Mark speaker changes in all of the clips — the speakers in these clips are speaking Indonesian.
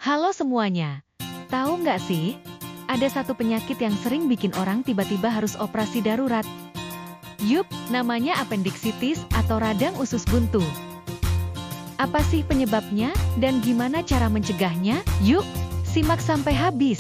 Speaker 1: Halo semuanya, tahu nggak sih? Ada satu penyakit yang sering bikin orang tiba-tiba harus operasi darurat. Yup, namanya appendicitis atau radang usus buntu. Apa sih penyebabnya dan gimana cara mencegahnya? Yuk, simak sampai habis.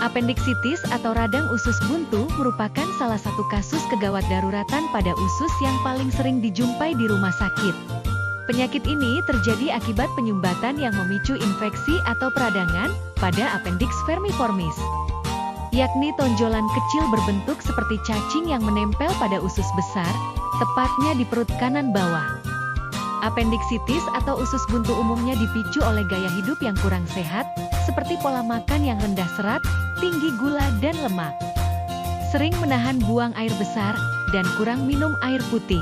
Speaker 1: Appendicitis atau radang usus buntu merupakan salah satu kasus kegawat daruratan pada usus yang paling sering dijumpai di rumah sakit. Penyakit ini terjadi akibat penyumbatan yang memicu infeksi atau peradangan pada appendix vermiformis, yakni tonjolan kecil berbentuk seperti cacing yang menempel pada usus besar, tepatnya di perut kanan bawah. Appendicitis atau usus buntu umumnya dipicu oleh gaya hidup yang kurang sehat, seperti pola makan yang rendah serat, tinggi gula dan lemak, sering menahan buang air besar, dan kurang minum air putih.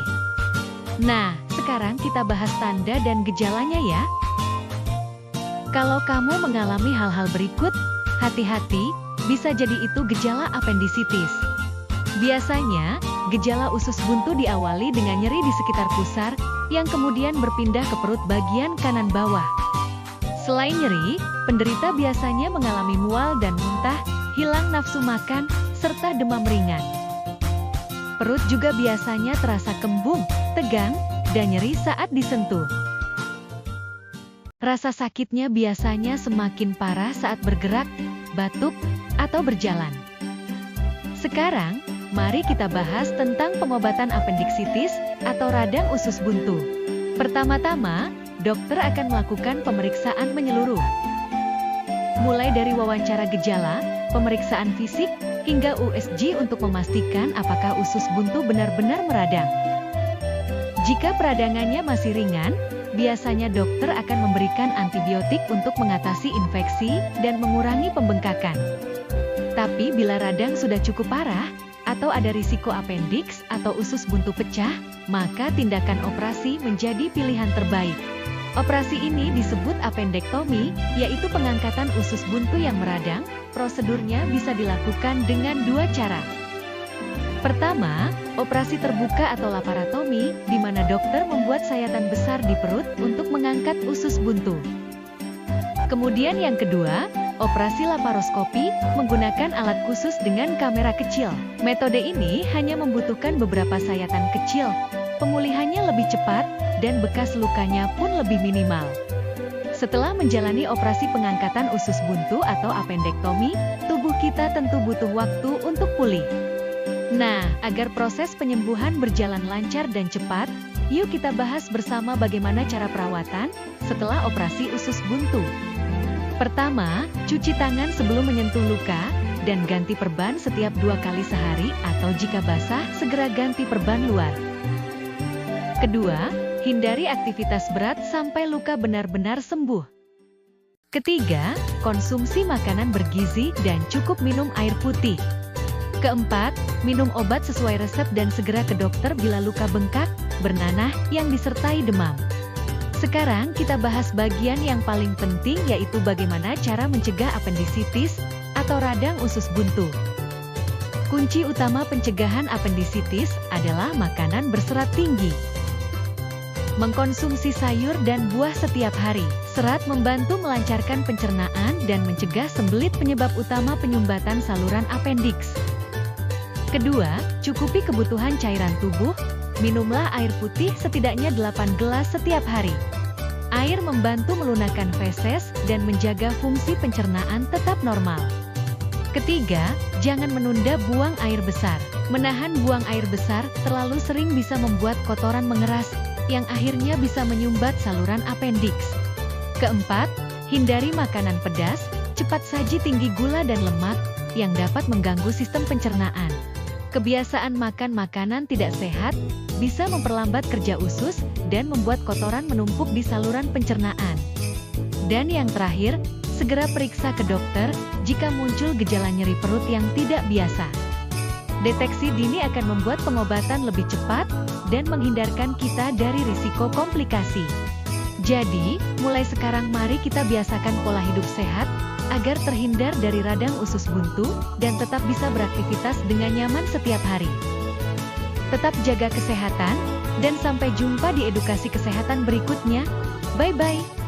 Speaker 1: Nah, sekarang kita bahas tanda dan gejalanya ya. Kalau kamu mengalami hal-hal berikut, hati-hati, bisa jadi itu gejala appendicitis. Biasanya, gejala usus buntu diawali dengan nyeri di sekitar pusar, yang kemudian berpindah ke perut bagian kanan bawah. Selain nyeri, penderita biasanya mengalami mual dan muntah, hilang nafsu makan, serta demam ringan. Perut juga biasanya terasa kembung, tegang, dan nyeri saat disentuh. Rasa sakitnya biasanya semakin parah saat bergerak, batuk, atau berjalan. Sekarang, mari kita bahas tentang pengobatan appendicitis atau radang usus buntu. Pertama-tama, dokter akan melakukan pemeriksaan menyeluruh. Mulai dari wawancara gejala, pemeriksaan fisik, hingga USG untuk memastikan apakah usus buntu benar-benar meradang. Jika peradangannya masih ringan, biasanya dokter akan memberikan antibiotik untuk mengatasi infeksi dan mengurangi pembengkakan. Tapi bila radang sudah cukup parah, atau ada risiko appendix atau usus buntu pecah, maka tindakan operasi menjadi pilihan terbaik. Operasi ini disebut appendektomi, yaitu pengangkatan usus buntu yang meradang. Prosedurnya bisa dilakukan dengan dua cara. Pertama, operasi terbuka atau laparotomi, di mana dokter membuat sayatan besar di perut untuk mengangkat usus buntu. Kemudian yang kedua, operasi laparoskopi, menggunakan alat khusus dengan kamera kecil. Metode ini hanya membutuhkan beberapa sayatan kecil, pemulihannya lebih cepat, dan bekas lukanya pun lebih minimal. Setelah menjalani operasi pengangkatan usus buntu atau appendektomi, tubuh kita tentu butuh waktu untuk pulih. Nah, agar proses penyembuhan berjalan lancar dan cepat, yuk kita bahas bersama bagaimana cara perawatan setelah operasi usus buntu. Pertama, cuci tangan sebelum menyentuh luka, dan ganti perban setiap 2 kali sehari atau jika basah, segera ganti perban luar. Kedua, hindari aktivitas berat sampai luka benar-benar sembuh. Ketiga, konsumsi makanan bergizi dan cukup minum air putih. Keempat, minum obat sesuai resep dan segera ke dokter bila luka bengkak, bernanah, yang disertai demam. Sekarang kita bahas bagian yang paling penting, yaitu bagaimana cara mencegah appendicitis atau radang usus buntu. Kunci utama pencegahan appendicitis adalah makanan berserat tinggi. Mengkonsumsi sayur dan buah setiap hari. Serat membantu melancarkan pencernaan dan mencegah sembelit, penyebab utama penyumbatan saluran appendix. Kedua, cukupi kebutuhan cairan tubuh. Minumlah air putih setidaknya 8 gelas setiap hari. Air membantu melunakkan feses dan menjaga fungsi pencernaan tetap normal. Ketiga, jangan menunda buang air besar. Menahan buang air besar terlalu sering bisa membuat kotoran mengeras, yang akhirnya bisa menyumbat saluran appendix. Keempat, hindari makanan pedas, cepat saji, tinggi gula dan lemak, yang dapat mengganggu sistem pencernaan. Kebiasaan makan makanan tidak sehat bisa memperlambat kerja usus dan membuat kotoran menumpuk di saluran pencernaan. Dan yang terakhir, segera periksa ke dokter jika muncul gejala nyeri perut yang tidak biasa. Deteksi dini akan membuat pengobatan lebih cepat dan menghindarkan kita dari risiko komplikasi. Jadi, mulai sekarang mari kita biasakan pola hidup sehat, agar terhindar dari radang usus buntu, dan tetap bisa beraktivitas dengan nyaman setiap hari. Tetap jaga kesehatan, dan sampai jumpa di edukasi kesehatan berikutnya. Bye-bye!